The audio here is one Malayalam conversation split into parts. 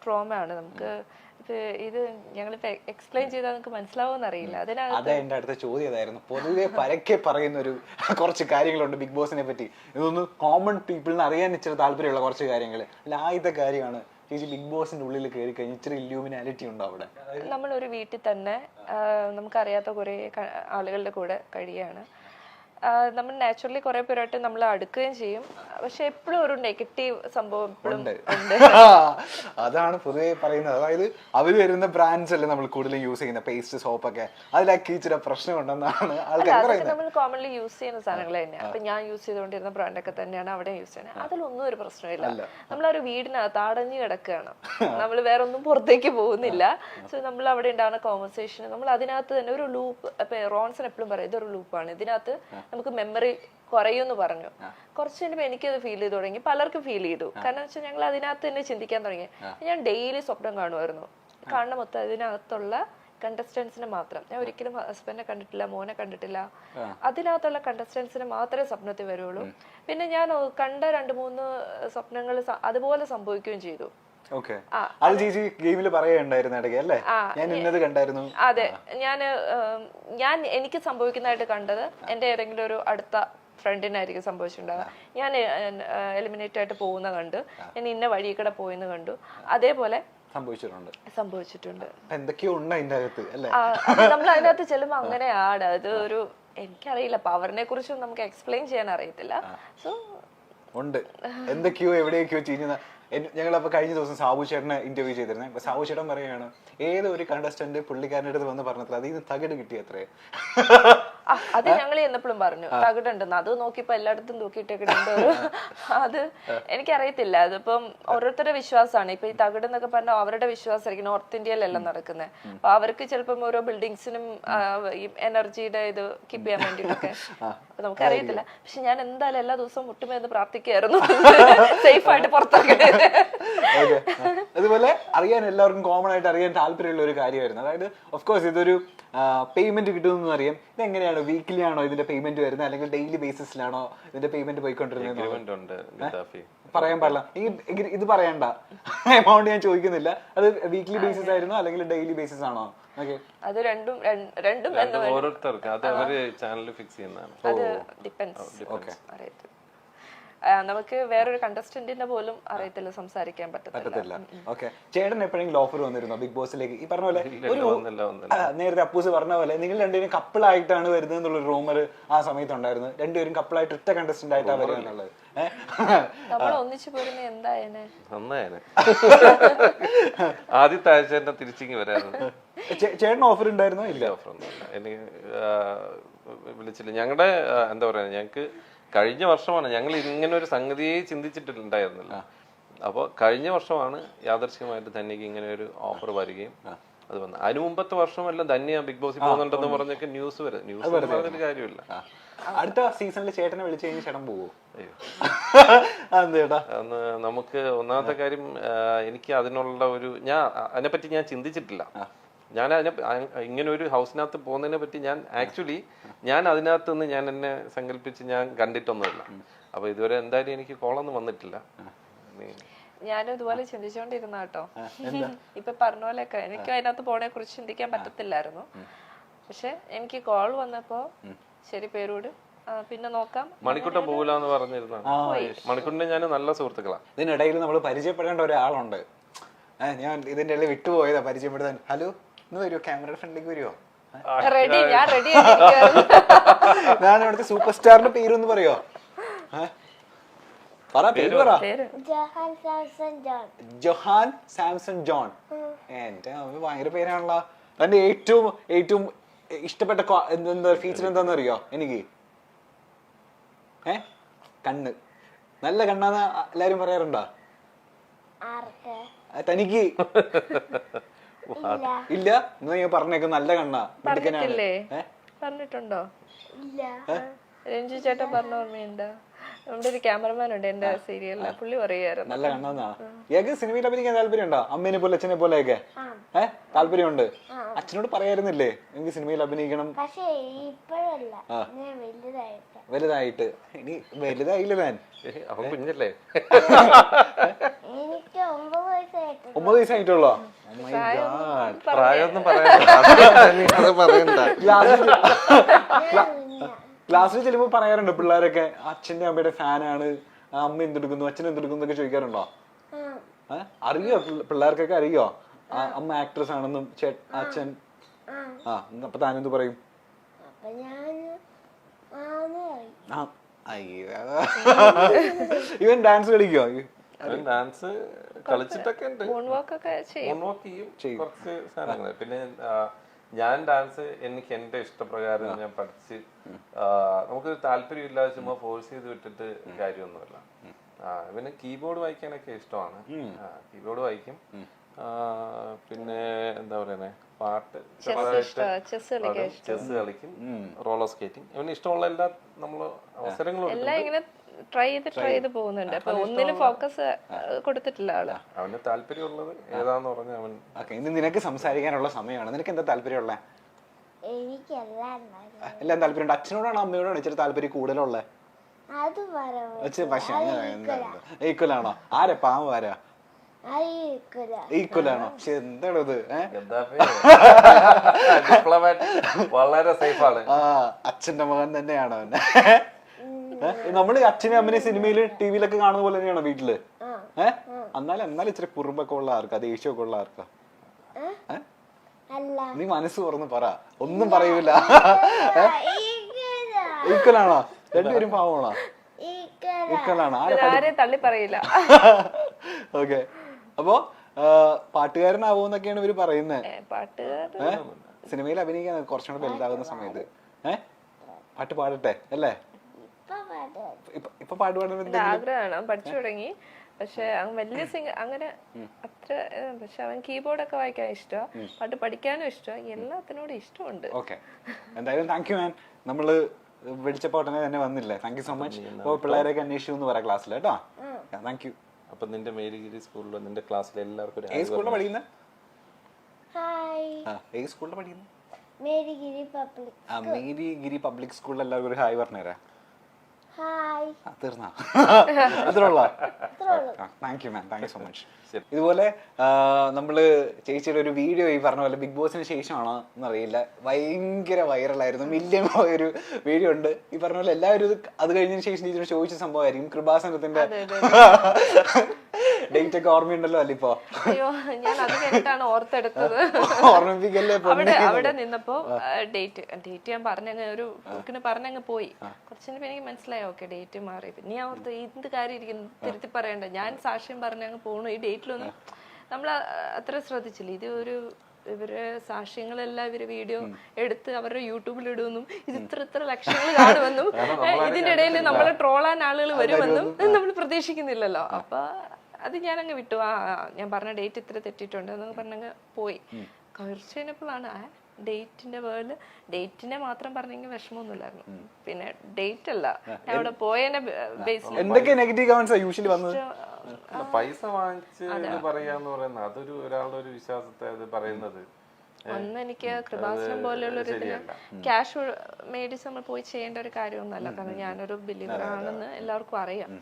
ട്രോമയാണ്. നമുക്ക് ഇത് ഞങ്ങളിപ്പോ എക്സ്പ്ലെയിൻ ചെയ്താൽ നിങ്ങൾക്ക് മനസ്സിലാവുമെന്ന് അറിയില്ല. അതെ, എന്റെ അടുത്ത ചോദ്യം അതായിരുന്നു. പൊതുവെ പരക്കെ പറയുന്ന ഒരു കുറച്ച് കാര്യങ്ങളുണ്ട് ബിഗ് ബോസിനെ പറ്റി. ഇതൊന്ന് കോമൺ പീപ്പിളിന് അറിയാൻ ഇച്ചിരി താല്പര്യമുള്ള കുറച്ച് കാര്യങ്ങൾ. അല്ല, ആദ്യത്തെ കാര്യമാണ് ചേച്ചി ബിഗ് ബോസിന്റെ ഉള്ളിൽ കയറി കഴിഞ്ഞ് ഇച്ചിരി ഇല്യൂമിനാലിറ്റി ഉണ്ടോ അവിടെ? നമ്മളൊരു വീട്ടിൽ തന്നെ നമുക്കറിയാത്ത കുറെ ആളുകളുടെ കൂടെ കഴിയാണ്. നമ്മൾ നാച്ചുറലി കുറെ പേരായിട്ട് നമ്മൾ അടുക്കുകയും ചെയ്യും. പക്ഷെ എപ്പോഴും ഒരു നെഗറ്റീവ് സംഭവം എപ്പോഴും ഉണ്ട്. അതാണ് പൊതുവെ പറയുന്നത്. അതായത് അവര് വരുന്ന ബ്രാൻഡ്സ് അല്ലേ നമ്മൾ കൂടുതൽ യൂസ് ചെയ്യുന്ന പേസ്റ്റ്, സോപ്പൊക്കെ, അതിലൊക്കെ ഇച്ചിരി പ്രശ്നമുണ്ടെന്നാണ് ആൾക്കാർ പറയുന്നത്. നമ്മൾ കോമൺലി യൂസ് ചെയ്യുന്ന സാധനങ്ങൾ തന്നെയാണ്. അപ്പൊ ഞാൻ യൂസ് ചെയ്തുകൊണ്ടിരുന്ന ബ്രാൻഡൊക്കെ തന്നെയാണ് അവിടെ യൂസ് ചെയ്യുന്നത്. അതിലൊന്നും ഒരു പ്രശ്നമില്ല. നമ്മളൊരു വീടിനകത്ത് അടഞ്ഞു കിടക്കുകയാണ്. നമ്മൾ വേറെ ഒന്നും പുറത്തേക്ക് പോകുന്നില്ല. സോ നമ്മൾ അവിടെ ഉണ്ടാകുന്ന കോൺവെർസേഷൻ നമ്മൾ അതിനകത്ത് തന്നെ ഒരു ലൂപ്പ്. ഇപ്പൊ റോൺസൺ എപ്പോഴും പറയും ഇതൊരു ലൂപ്പാണ്, ഇതിനകത്ത് നമുക്ക് മെമ്മറി കുറയുമെന്ന് പറഞ്ഞു. കുറച്ച് കഴിയുമ്പോൾ എനിക്കത് ഫീൽ ചെയ്ത് തുടങ്ങി, പലർക്കും ഫീൽ ചെയ്തു. കാരണം വെച്ചാൽ ഞങ്ങൾ അതിനകത്ത് തന്നെ ചിന്തിക്കാൻ തുടങ്ങി. ഞാൻ ഡെയിലി സ്വപ്നം കാണുമായിരുന്നു. കാണുന്ന മൊത്തം അതിനകത്തുള്ള കണ്ടസ്റ്റൻസിനെ മാത്രം. ഞാൻ ഒരിക്കലും ഹസ്ബൻഡിനെ കണ്ടിട്ടില്ല, മോനെ കണ്ടിട്ടില്ല. അതിനകത്തുള്ള കണ്ടസ്റ്റൻസിനെ മാത്രമേ സ്വപ്നത്തിൽ വരുള്ളൂ. പിന്നെ ഞാൻ കണ്ട 2-3 സ്വപ്നങ്ങൾ അതുപോലെ സംഭവിക്കുകയും ചെയ്തു. അതെ, ഞാൻ എനിക്ക് സംഭവിക്കുന്നതായിട്ട് കണ്ടത് എന്റെ ഏതെങ്കിലും ഒരു അടുത്ത ഫ്രണ്ടിനായിരിക്കും സംഭവിച്ചിട്ടുണ്ടാവുക. ഞാൻ എലിമിനേറ്റ് ആയിട്ട് പോകുന്ന കണ്ടു, ഞാൻ ഇന്ന വഴി കൂടെ പോയെന്ന് കണ്ടു. അതേപോലെ സംഭവിച്ചിട്ടുണ്ട്. എന്തൊക്കെയോ ഉണ്ട് അതിന്റെ അകത്ത്. നമ്മൾ അതിനകത്ത് ചെല്ലുമ്പോ അങ്ങനെയാണ്. അത് ഒരു എനിക്കറിയില്ല, പവറിനെ കുറിച്ചും നമുക്ക് എക്സ്പ്ലെയിൻ ചെയ്യാൻ അറിയത്തില്ല. സോ ഉണ്ട് എന്തൊക്കെയോ എവിടെയൊക്കെയോ ചെയ്യുന്ന. ഞങ്ങളപ്പോ കഴിഞ്ഞ ദിവസം സാബു ചേട്ടനെ ഇന്റർവ്യൂ ചെയ്തിരുന്നേ. അപ്പൊ സാബു ചേട്ടൻ പറയാണ് ഏതോ ഒരു കണ്ടസ്റ്റന്റ് പുള്ളിക്കാരൻ്റെ അടുത്ത് വന്ന് പറഞ്ഞത്ര അതിൽ തകിട് കിട്ടിയത്രേ. അത് ഞങ്ങൾ എന്നെപ്പോഴും പറഞ്ഞു തകിടുണ്ടെന്ന്. അത് നോക്കിയപ്പോ എല്ലായിടത്തും തൂക്കിയിട്ടേക്കിട്ടുണ്ട്. അത് എനിക്കറിയത്തില്ല. അതിപ്പം ഓരോരുത്തരുടെ വിശ്വാസമാണ്. ഇപ്പൊ ഈ തകിട് എന്നൊക്കെ പറഞ്ഞാൽ അവരുടെ വിശ്വാസമായിരിക്കും. നോർത്ത് ഇന്ത്യയിലെല്ലാം നടക്കുന്നത്. അപ്പൊ അവർക്ക് ചിലപ്പം ഓരോ ബിൽഡിങ്സിനും ഈ എനർജിയുടെ ഇത് കീപ്പ് ചെയ്യാൻ വേണ്ടിയിട്ടൊക്കെ നമുക്കറിയത്തില്ല. പക്ഷെ ഞാൻ എന്തായാലും എല്ലാ ദിവസവും മുട്ടുമെന്ന് പ്രാർത്ഥിക്കുകയായിരുന്നു സേഫ് ആയിട്ട് പുറത്തിറങ്ങി. അതുപോലെ അറിയാൻ എല്ലാവർക്കും കോമൺ ആയിട്ട് അറിയാൻ താല്പര്യമുള്ള ഒരു കാര്യമായിരുന്നു. അതായത് ഓഫ് കോഴ്സ് ഇതൊരു പേയ്മെന്റ് കിട്ടുമെന്ന് അറിയാം. ഇതെങ്ങനെയാണ്, വീക്കിലി ആണോ ഇതിന്റെ പേയ്മെന്റ് വരുന്നത്, അല്ലെങ്കിൽ ഡെയിലി ബേസിസിലാണോ ഇതിന്റെ പേയ്മെന്റ് പോയിക്കൊണ്ടിരുന്നത്? പറയാൻ പാടില്ല, ഇത് പറയണ്ട. എമൗണ്ട് ഞാൻ ചോദിക്കുന്നില്ല. അത് വീക്ക്ലി ബേസിസ് ആയിരുന്നോ അല്ലെങ്കിൽ ഡെയിലി ബേസിസ് ആണോ? അത് രണ്ടും ഓരോരുത്തർക്ക് അത് അവര് ചാനൽ ഫിക്സ് ചെയ്യുന്നതാണ്. അത് ഡിപ്പെൻഡ്സ്. നമുക്ക് വേറൊരു കണ്ടസ്റ്റന്റിന്റെ പോലും അറിയത്തില്ല, സംസാരിക്കാൻ പറ്റത്തില്ല. ചേട്ടൻ എപ്പോഴെങ്കിലും ഓഫർ വന്നിരുന്നോ ബിഗ് ബോസിലേക്ക്? ഈ പറഞ്ഞ പോലെ നേരത്തെ അപ്പൂസ് പറഞ്ഞ പോലെ നിങ്ങൾ രണ്ടുപേരും കപ്പിൾ ആയിട്ടാണ് വരുന്നത് എന്നുള്ള റൂമർ ആ സമയത്ത് ഉണ്ടായിരുന്നു. രണ്ടുപേരും കപ്പിളായിട്ട് ഒറ്റ കണ്ടസ്റ്റന്റ് ആയിട്ടാണ് വരുന്നത്. നമ്മൾ ഒന്നിച്ചു പോരുന്ന എന്തായാലും നന്നായാണ്. ആദ്യത്തെ ആഴ്ച തന്നെ തിരിച്ചിങ്ങി വരായിരുന്നു. ചേട്ടൻ ഓഫർ ഉണ്ടായിരുന്നോ? ഇല്ല, ഓഫർ ഒന്നുമില്ല. എനിക്ക് വിളിച്ചില്ല. ഞങ്ങളുടെ എന്താ പറയാ, ഞങ്ങക്ക് കഴിഞ്ഞ വർഷമാണ് ഞങ്ങൾ ഇങ്ങനെ ഒരു സംഗതിയെ ചിന്തിച്ചിട്ടുണ്ടായിരുന്നില്ല. അപ്പോൾ കഴിഞ്ഞ വർഷമാണ് യാദർശികമായിട്ട് ധന്യക്ക് ഇങ്ങനെ ഒരു ഓഫർ വരികയും അത് വന്നു. അതിന് മുമ്പത്തെ വർഷമെല്ലാം ധന്യ ബിഗ് ബോസിൽ പോകുന്നുണ്ടെന്ന് പറഞ്ഞൊക്കെ ന്യൂസ് പറഞ്ഞൊരു കാര്യമില്ല. അടുത്ത സീസണിൽ ചേട്ടനെ വിളിച്ചു കഴിഞ്ഞാൽ ചേട്ടൻ പോവോ? നമുക്ക് ഒന്നാമത്തെ കാര്യം, എനിക്ക് അതിനുള്ള ഒരു അതിനെപ്പറ്റി ഞാൻ ചിന്തിച്ചിട്ടില്ല. ഞാൻ ഇങ്ങനെ ഒരു ഹൗസിനകത്ത് പോകുന്നതിനെ പറ്റി ഞാൻ അതിനകത്ത് നിന്ന് ഞാൻ എന്നെ സങ്കല്പിച്ച് ഞാൻ കണ്ടിട്ടൊന്നുമില്ല. അപ്പൊ ഇതുവരെ എന്തായാലും എനിക്ക് കോളൊന്നും വന്നിട്ടില്ല. ഞാനും ഇതുപോലെ ചിന്തിച്ചോണ്ടിരുന്ന കേട്ടോ. ഇപ്പൊ പറഞ്ഞ പോലെയൊക്കെ എനിക്ക് അതിനകത്ത് പോണെ കുറിച്ച് ചിന്തിക്കാൻ പറ്റത്തില്ലായിരുന്നു. പക്ഷെ എനിക്ക് കോൾ വന്നപ്പോ ശരി പേരോട് പിന്നെ നോക്കാം. മണിക്കുട്ടൻ പോകില്ലാന്ന് പറഞ്ഞിരുന്ന മണിക്കുട്ടനെ ഞാൻ നല്ല സുഹൃത്തുക്കളാണ്. ഇതിനിടയിൽ നമ്മൾ പരിചയപ്പെടേണ്ട ഒരാളുണ്ട്. ഞാൻ ഇതിന്റെ ഇടയിൽ വിട്ടുപോയതാ പരിചയപ്പെടുത്താൻ. ഹലോ, ഇന്ന് വരുമോ? ക്യാമറയുടെ ഫ്രണ്ടിലേക്ക് വരുമോ? ഞാൻ ഇവിടുത്തെ സൂപ്പർ സ്റ്റാറിന്റെ പേരൊന്ന് പറയോ? Johan Samson John. എന്റെ ഭയങ്കര പേരാണല്ലോ. എന്റെ ഏറ്റവും ഇഷ്ടപ്പെട്ട എന്താ ഫീച്ചർ എന്താന്ന് അറിയോ എനിക്ക്? കണ്ണ്. നല്ല കണ്ണാന്ന് എല്ലാരും പറയാറുണ്ടോ? തനിക്ക് ഇല്ല? എന്നാ ഞാൻ പറഞ്ഞേക്കും നല്ല കണ്ണാ. പറഞ്ഞിട്ടുണ്ടോ? രഞ്ജു ചേട്ടൻ പറഞ്ഞ ഓർമ്മയുണ്ടോ? നമ്മുടെ ഒരു ക്യാമറമാൻ ഉണ്ട് എന്റെ സീരിയലില്, പുള്ളി പറയുമായിരുന്നു. നല്ല കണ്ണെന്നാ. ഇയാൾക്ക് സിനിമയിൽ അഭിനയിക്കാൻ താല്പര്യമുണ്ടോ? അമ്മേനെ പോലെ അച്ഛനെ പോലെയൊക്കെ താല്പര്യമുണ്ട്. അച്ഛനോട് പറയായിരുന്നില്ലേ എനിക്ക് സിനിമയിൽ അഭിനയിക്കണം? വലുതായിട്ട്. ഇനി വലുതായില്ല ഞാൻ. അവൻ കുഞ്ഞല്ലേ? 9 വയസ്സായിട്ടുള്ളോ? പ്രായമൊന്നും പറയണ്ട. ക്ലാസ്സിൽ ചെല്ലുമ്പോ പറയാറുണ്ട് പിള്ളേരൊക്കെ അച്ഛന്റെ അമ്മയുടെ ഫാനാണ്, അമ്മ എന്തെടുക്കുന്നു അച്ഛൻ എന്തെടുക്കുന്നു എന്നൊക്കെ ചോദിക്കാറുണ്ടോ? അറിയോ പിള്ളേർക്കൊക്കെ അറിയോ അമ്മ ആക്ട്രസ് ആണെന്നും അച്ഛൻ? അപ്പൊ താനെന്ത് പറയും? ഇവൻ ഡാൻസ് കളിക്കോ? ഡാൻസ് കളിച്ചിട്ടൊക്കെ ഉണ്ട്, ചെയ്യും. കുറച്ച് സാധനങ്ങൾ. പിന്നെ ഞാൻ ഡാൻസ് എനിക്ക് എന്റെ ഇഷ്ടപ്രകാരം ഞാൻ പഠിച്ച്, നമുക്കൊരു താല്പര്യം ഇല്ലാതെ ചുമ്മാ ഫോഴ്സ് ചെയ്ത് വിട്ടിട്ട് കാര്യമൊന്നുമല്ല. പിന്നെ കീബോർഡ് വായിക്കാനൊക്കെ ഇഷ്ടമാണ്. കീബോർഡ് വായിക്കും. പിന്നെ എന്താ പറയുന്നേ, പാട്ട്, ചെസ് കളിക്കും, റോളർ സ്കേറ്റിംഗ്, അവന് ഇഷ്ടമുള്ള എല്ലാ നമ്മള് അവസരങ്ങളും ട്രൈ ചെയ്ത് പോകുന്നുണ്ട്. അപ്പൊ ഒന്നിലും ഫോക്കസ് കൊടുത്തിട്ടില്ല ആള്. അവന് താല്പര്യമുള്ളത് ഏതാന്ന് പറഞ്ഞ അവൻ. ഇന്ന് നിനക്ക് സംസാരിക്കാനുള്ള സമയമാണ്. നിനക്ക് എന്താ താല്പര്യമുള്ള? എല്ലാം താല്പര്യമുണ്ട്. അച്ഛനോടാണോ അമ്മയോടാണോ ഇച്ചിരി താല്പര്യം കൂടുതലുള്ള? പക്ഷെ ഈക്വലാണോ? ആരാ പാവം ആരാ? ഈക്വലാണോ? പക്ഷെ എന്താണത്? വളരെ സേഫാണ്. അച്ഛന്റെ മകൻ തന്നെയാണോ അവൻ? നമ്മള് അച്ഛനെ അമ്മനെ സിനിമയില് ടിവിയിലൊക്കെ കാണുന്ന പോലെ തന്നെയാണോ വീട്ടില്? എന്നാലും ഇച്ചിരി കുറുമ്പൊക്കെ ഉള്ള ആർക്കാ, ദേഷ്യമൊക്കെ ഉള്ള ആർക്കാ? നീ മനസ്സ് തുറന്ന് പറ, ഒന്നും പറയൂല. ഈക്വലാണോ? രണ്ടുപേരും പാവമാണോ? ഈക്വലാണോ? തള്ളി പറയില്ല. ഓക്കെ. അപ്പൊ പാട്ടുകാരനാവൂന്നൊക്കെയാണ് ഇവര് പറയുന്നത്. സിനിമയിൽ അഭിനയിക്കാൻ കുറച്ചുകൂടെ വലുതാകുന്ന സമയത്ത് പാട്ട് പാടട്ടെ അല്ലേ? ഇപ്പൊ പാട്ട് പാടുന്ന ആഗ്രഹമാണ്, പഠിച്ചു തുടങ്ങി. പക്ഷെ വലിയ അങ്ങനെ അത്ര. പക്ഷെ അവൻ കീബോർഡ് ഒക്കെ വായിക്കാൻ ഇഷ്ടമാണ്, പാട്ട് പഠിക്കാനും ഇഷ്ടമാണ്, എല്ലാത്തിനോടും ഇഷ്ടമുണ്ട്. ഓക്കെ, എന്തായാലും താങ്ക് യു മാൻ. നമ്മള് വിളിച്ചപ്പോ ഉടനെ തന്നെ വന്നില്ലേ? Thank you so much. അപ്പൊ പിള്ളേരൊക്കെ അന്വേഷിച്ചു എന്ന് പറയാം ക്ലാസ്സിൽ കേട്ടോ. Thank you. അപ്പൊ നിന്റെ മേരിഗിരി സ്കൂളിലോ നിന്റെ ക്ലാസ്സിലെ എല്ലാവർക്കും ഏത് സ്കൂളിലാണ് പഠിക്കുന്നത്? ഏത് സ്കൂളിലാണ് പഠിക്കുന്നത്? മേരിഗിരി പബ്ലിക് സ്കൂളിൽ എല്ലാവർക്കും ഒരു ഹായ് പറഞ്ഞുതരാം. തീർന്നാ? അത്രയുള്ള? Thank you ma'am, thank you so much. ഇതുപോലെ നമ്മള് ചേച്ചിയുടെ ഒരു വീഡിയോ ഈ പറഞ്ഞ പോലെ ബിഗ് ബോസിന് ശേഷമാണോ എന്നറിയില്ല, ഭയങ്കര വൈറലായിരുന്നു, മില്യൺ ഒരു വീഡിയോ ഉണ്ട്. ഈ പറഞ്ഞ പോലെ എല്ലാവരും അത് കഴിഞ്ഞതിന് ശേഷം ചേച്ചിയോട് ചോദിച്ച സംഭവമായിരിക്കും കൃപാസനത്തിന്റെ ഡേറ്റ് ഒക്കെ ഓർമ്മയുണ്ടല്ലോ അല്ല? ഇപ്പൊ ഞാൻ അത് കേട്ടാണ് ഓർത്തെടുത്തത്. ഓർമ്മിപ്പിക്കല്ലേ? അവിടെ നിന്നപ്പോ ഡേറ്റ് ഞാൻ പറഞ്ഞങ്ങ് പോയി. കുറച്ചിന് എനിക്ക് മനസ്സിലായി, ഓക്കെ ഡേറ്റ് മാറി. പിന്നെ ഞാൻ ഓർത്ത് എന്ത് കാര്യം ഇരിക്കുന്നു, തിരുത്തി പറയണ്ട, ഞാൻ സാക്ഷ്യം പറഞ്ഞങ്ങ് പോണു. ഈ ഡേറ്റിലൊന്നും നമ്മൾ അത്ര ശ്രദ്ധിച്ചില്ല. ഇവര് സാക്ഷ്യങ്ങളെല്ലാം ഇവര് വീഡിയോ എടുത്ത് അവരുടെ യൂട്യൂബിൽ ഇടുമെന്നും ഇത് ഇത്ര ലക്ഷങ്ങൾ കാണുമെന്നും ഇതിന്റെ ഇടയിൽ നമ്മളെ ട്രോളാൻ ആളുകൾ വരുമെന്നും നമ്മൾ പ്രതീക്ഷിക്കുന്നില്ലല്ലോ. അപ്പൊ അത് ഞാനങ്ങ് വിട്ടു. ഞാൻ പറഞ്ഞ ഡേറ്റ് ഇത്ര തെറ്റിയിട്ടുണ്ട് എന്നൊക്കെ പറഞ്ഞങ്ങ് പോയി. കുറച്ച് കഴിഞ്ഞപ്പോഴാണ് ഡേറ്റിന്റെ വേർഡ്, ഡേറ്റിനെ മാത്രം പറഞ്ഞെങ്കിൽ വിഷമമൊന്നുമില്ലായിരുന്നു. പിന്നെ ഡേറ്റ് അല്ല, ഞാൻ അവിടെ പോയതിന്റെ ബേസിൽ എന്തൊക്കെ നെഗറ്റീവ് കമന്റ്സ് യൂഷ്വലി വന്നത്? പൈസ വാങ്ങിച്ച് പറയാന്ന് പറയുന്നത് അതൊരു ഒരാളുടെ ഒരു വിശ്വാസത്തെ അത് പറയുന്നത്. ഒന്ന് എനിക്ക് കൃപാസനം പോലെയുള്ള ഒരു ഇതിന് ക്യാഷ് മേടിച്ച് നമ്മൾ പോയി ചെയ്യേണ്ട ഒരു കാര്യമൊന്നുമല്ല. കാരണം ഞാനൊരു ബിലീവർ ആണെന്ന് എല്ലാവർക്കും അറിയാം.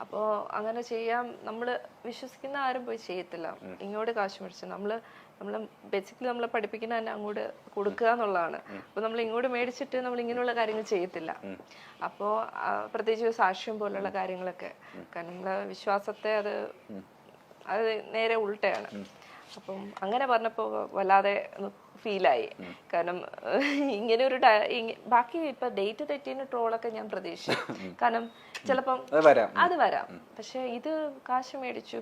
അപ്പോ അങ്ങനെ ചെയ്യാൻ നമ്മള് വിശ്വസിക്കുന്ന ആരും പോയി ചെയ്യത്തില്ല. ഇങ്ങോട്ട് കാശ് മേടിച്ച് നമ്മള് ബേസിക്കലി നമ്മളെ പഠിപ്പിക്കുന്ന തന്നെ അങ്ങോട്ട് കൊടുക്കുക എന്നുള്ളതാണ്. അപ്പൊ നമ്മൾ ഇങ്ങോട്ട് മേടിച്ചിട്ട് നമ്മൾ ഇങ്ങനെയുള്ള കാര്യങ്ങൾ ചെയ്യത്തില്ല. അപ്പോ പ്രത്യേകിച്ച് സാക്ഷ്യം പോലുള്ള കാര്യങ്ങളൊക്കെ, കാരണം നമ്മളെ വിശ്വാസത്തെ അത് നേരെ ഉൾട്ടയാണ്. അപ്പം അങ്ങനെ പറഞ്ഞപ്പോ വല്ലാതെ ഫീലായി. കാരണം ഇങ്ങനെ ഒരു ബാക്കി ഇപ്പൊ ഡേറ്റ് തെറ്റിന് ട്രോളൊക്കെ ഞാൻ പ്രതീക്ഷിച്ചു. കാരണം ചിലപ്പം അത് വരാം. പക്ഷെ ഇത് കാശ് മേടിച്ചു.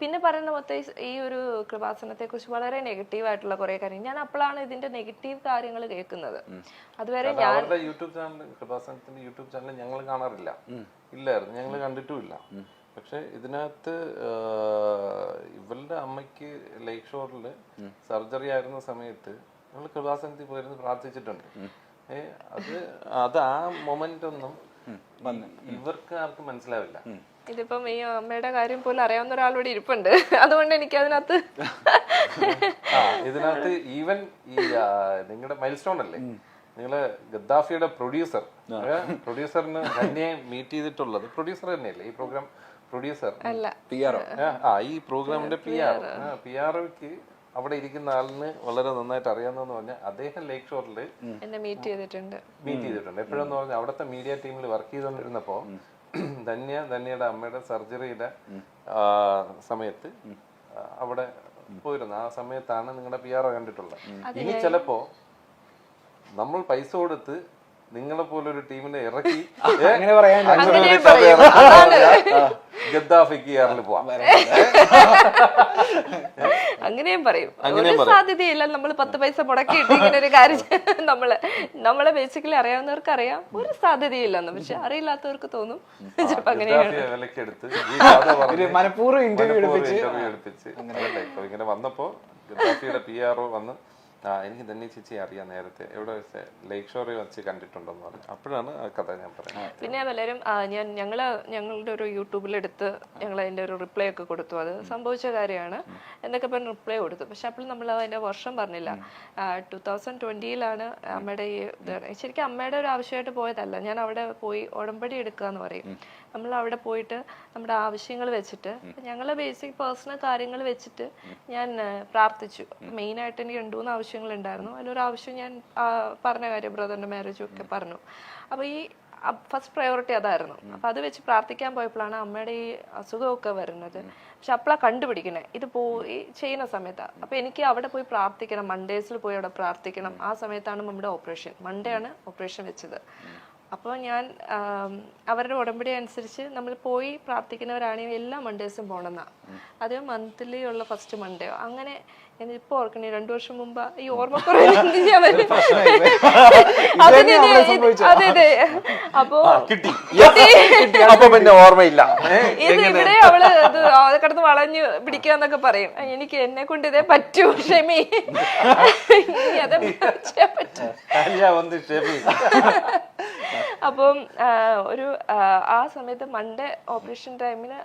പിന്നെ പറയുന്ന മൊത്തം ഈ ഒരു കൃപാസനത്തെ കുറിച്ച് വളരെ നെഗറ്റീവ് ആയിട്ടുള്ള കുറെ കാര്യം. ഞാൻ അപ്പോഴാണ് ഇതിന്റെ നെഗറ്റീവ് കാര്യങ്ങൾ കേൾക്കുന്നത്. അതുവരെ ഞാൻ യൂട്യൂബ് ചാനൽ, കൃപാസനത്തിന്റെ യൂട്യൂബ് ചാനൽ ഞങ്ങൾ കാണാറില്ല, ഇല്ലായിരുന്നു, ഞങ്ങൾ കണ്ടിട്ടുമില്ല. പക്ഷെ ഇതിനകത്ത് ഇവളുടെ അമ്മയ്ക്ക് ലേക്ക് ഷോറിൽ സർജറി ആയിരുന്ന സമയത്ത് നമ്മൾ കൃപാസനത്തിൽ പോയിരുന്നു പ്രാർത്ഥിച്ചിട്ടുണ്ട്. അത് ആ മൊമെന്റ് ഒന്നും ഇവർക്ക് ആർക്കും മനസ്സിലാവില്ല. ഇതിപ്പം ഈ അമ്മയുടെ കാര്യം പോലും അറിയാവുന്ന ഒരാളിവിടെ ഇരിപ്പുണ്ട്, അതുകൊണ്ട് എനിക്ക് അതിനകത്ത് ഇതിനകത്ത് ഈവൻ ഈ നിങ്ങളുടെ മൈൽ സ്റ്റോൺ അല്ലേ, നിങ്ങള് ഗദ്ദാഫിയുടെ പ്രൊഡ്യൂസറിന് തന്നെ മീറ്റ് ചെയ്തിട്ടുള്ളത് പ്രൊഡ്യൂസർ തന്നെയല്ലേ ഈ പ്രോഗ്രാം പ്രൊഡ്യൂസർ? ഈ പ്രോഗ്രാമിന്റെ PR-ക്ക് അവിടെ ഇരിക്കുന്ന ആളിന് വളരെ നന്നായിട്ട് അറിയാവുന്നതെന്ന് പറഞ്ഞാൽ അദ്ദേഹം ലേക്ക് ഷോറില് എന്നെ മീറ്റ് ചെയ്തിട്ടുണ്ട്. എപ്പോഴെന്ന് പറഞ്ഞാൽ അവിടുത്തെ മീഡിയ ടീമിൽ വർക്ക് ചെയ്തുകൊണ്ടിരുന്നപ്പോ ധന്യയുടെ അമ്മയുടെ സർജറിയുടെ സമയത്ത് അവിടെ പോയിരുന്നു. ആ സമയത്താണ് നിങ്ങളുടെ PR കണ്ടിട്ടുള്ളത്. ഇനി ചിലപ്പോ നമ്മൾ പൈസ കൊടുത്ത് നിങ്ങളെ പോലൊരു ടീമിനെ ഇറക്കി ഗദ്ദാഫിക്ക് ഏറിൽ പോവാം, അങ്ങനെയും പറയും. ഒരു സാധ്യതയില്ല. നമ്മൾ 10 പൈസ മുടക്കിയിട്ട് ഇങ്ങനെ ഒരു കാര്യം നമ്മളെ ബേസിക്കലി അറിയാവുന്നവർക്ക് അറിയാം, ഒരു സാധ്യതയില്ലെന്ന്. പക്ഷെ അറിയില്ലാത്തവർക്ക് തോന്നും ചിലപ്പോ അങ്ങനെയാണ്. മനഃപൂർവ്വം ഇന്റർവ്യൂ എടുപ്പിച്ച് ഇങ്ങനെ വന്നപ്പോ ഗദ്ദാഫിയുടെ PRO വന്ന് എനിക്ക് തന്നെ ചേച്ചി അറിയാം, നേരത്തെ എവിടെ ലേക്ക് ഷോറിൽ വെച്ച് കണ്ടിട്ടുണ്ടെന്ന് പറഞ്ഞു. അപ്പോഴാണ് ആ കഥ ഞാൻ പറയുന്നത്. പിന്നെ പലരും ഞങ്ങളുടെ ഒരു യൂട്യൂബിലെടുത്ത് ഞങ്ങൾ അതിന്റെ ഒരു റിപ്ലൈ ഒക്കെ കൊടുത്തു. അത് സംഭവിച്ച കാര്യമാണ് എന്നൊക്കെ പറഞ്ഞ് റിപ്ലൈ കൊടുത്തു. പക്ഷെ അപ്പോൾ നമ്മൾ അതിന്റെ വർഷം പറഞ്ഞില്ല. 2020-ലാണ് അമ്മയുടെ ഈ ശരിക്കും അമ്മയുടെ ഒരു ആവശ്യമായിട്ട് പോയതല്ല. ഞാൻ അവിടെ പോയി ഉടമ്പടി എടുക്കുക എന്ന് പറയും. നമ്മൾ അവിടെ പോയിട്ട് നമ്മുടെ ആവശ്യങ്ങൾ വെച്ചിട്ട്, ഞങ്ങളെ ബേസിക് പേഴ്സണൽ കാര്യങ്ങൾ വെച്ചിട്ട് ഞാൻ പ്രാർത്ഥിച്ചു. മെയിനായിട്ട് എനിക്ക് 2-3 ആവശ്യങ്ങളുണ്ടായിരുന്നു. അതിലൊരു ആവശ്യം ഞാൻ പറഞ്ഞ കാര്യം ബ്രദറിന്റെ മാരേജും ഒക്കെ പറഞ്ഞു. അപ്പോൾ ഈ ഫസ്റ്റ് പ്രയോറിറ്റി അതായിരുന്നു. അപ്പം അത് വെച്ച് പ്രാർത്ഥിക്കാൻ പോയപ്പോഴാണ് അമ്മയുടെ ഈ അസുഖമൊക്കെ വരുന്നത്. പക്ഷെ അപ്പോഴാണ് കണ്ടുപിടിക്കണേ ഇത് പോയി ചെയ്യുന്ന സമയത്താണ്. അപ്പം എനിക്ക് അവിടെ പോയി പ്രാർത്ഥിക്കണം, മൺഡേസിൽ പോയി അവിടെ പ്രാർത്ഥിക്കണം. ആ സമയത്താണ് നമ്മുടെ ഓപ്പറേഷൻ, മൺഡേ ആണ് ഓപ്പറേഷൻ വെച്ചത്. അപ്പോൾ ഞാൻ അവരുടെ ഉടമ്പടി അനുസരിച്ച് നമ്മൾ പോയി പ്രാർത്ഥിക്കുന്നവരാണെങ്കിൽ എല്ലാ മൺഡേസും പോകണമെന്നാണ്. അത് മന്ത്ലി ഉള്ള ഫസ്റ്റ് മൺഡേയോ അങ്ങനെ. ഇപ്പൊ ഓർക്കണേ 2 വർഷം മുമ്പ് ഈ ഓർമ്മക്കുറവ് അതെ. അപ്പൊ പിന്നെ ഓർമ്മയില്ല. ഇത് ഇവിടെ അവള് കിടന്ന് വളഞ്ഞു പിടിക്കാന്നൊക്കെ പറയും. എനിക്ക് എന്നെ കൊണ്ട് ഇതേ പറ്റൂ, ക്ഷമി, അതേ പറ്റൂ. അപ്പം ഒരു ആ സമയത്ത് മൺഡേ ഓപ്പറേഷൻ ടൈമിന്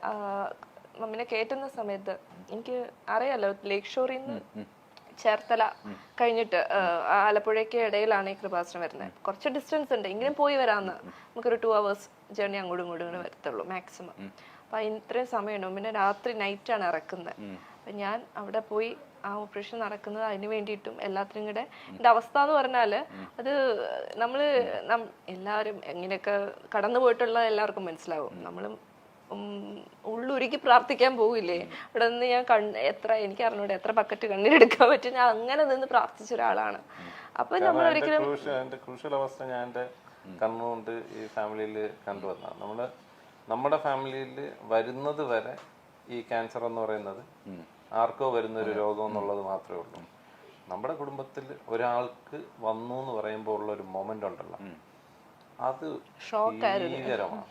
മമ്മിനെ കയറ്റുന്ന സമയത്ത് എനിക്ക് അറിയാലോ, ലേക്ക് ഷോറിൽ നിന്ന് ചേർത്തല കഴിഞ്ഞിട്ട് ആലപ്പുഴയ്ക്ക് ഇടയിലാണ് ഈ കൃപാസനം വരുന്നത്. കുറച്ച് ഡിസ്റ്റൻസ് ഉണ്ട്, ഇങ്ങനെ പോയി വരാമെന്ന്. നമുക്കൊരു 2 hours ജേർണി അങ്ങോട്ടും ഇങ്ങോട്ടും വരത്തുള്ളൂ മാക്സിമം. അപ്പം ഇത്രയും സമയമുണ്ട്. പിന്നെ രാത്രി നൈറ്റാണ് ഇറക്കുന്നത്. അപ്പം ഞാൻ അവിടെ പോയി ആ ഓപ്പറേഷൻ നടക്കുന്നത് അതിന് വേണ്ടിയിട്ടും എല്ലാത്തിനും കൂടെ. എൻ്റെ അവസ്ഥ എന്ന് പറഞ്ഞാൽ അത് എല്ലാവരും എങ്ങനെയൊക്കെ കടന്നു പോയിട്ടുള്ള എല്ലാവർക്കും മനസ്സിലാവും. നമ്മളും ഉള്ളുരുക്കി പ്രാർത്ഥിക്കാൻ പോവില്ലേ, അവിടെ നിന്ന് ഞാൻ എനിക്ക് അറിഞ്ഞൂടെ എത്ര ബക്കറ്റ് കണ്ണീരെടുക്കാൻ പറ്റും. ഞാൻ അങ്ങനെ നിന്ന് പ്രാർത്ഥിച്ച ഒരാളാണ്. അപ്പൊ നമ്മൾ ഒരിക്കലും ക്രൂഷ്യൽ അവസ്ഥ ഞാൻ എൻ്റെ കണ്ണുകൊണ്ട് ഈ ഫാമിലിയിൽ കണ്ടുവന്നതാണ്. നമ്മുടെ ഫാമിലിയിൽ വരുന്നത് വരെ ഈ ക്യാൻസർ എന്ന് പറയുന്നത് ആർക്കോ വരുന്നൊരു രോഗം എന്നുള്ളത് മാത്രമേ ഉള്ളൂ. നമ്മുടെ കുടുംബത്തിൽ ഒരാൾക്ക് വന്നു എന്ന് പറയുമ്പോൾ ഉള്ള ഒരു മൊമെന്റ് ഉണ്ടല്ലോ, അത് ഭീകരമാണ്.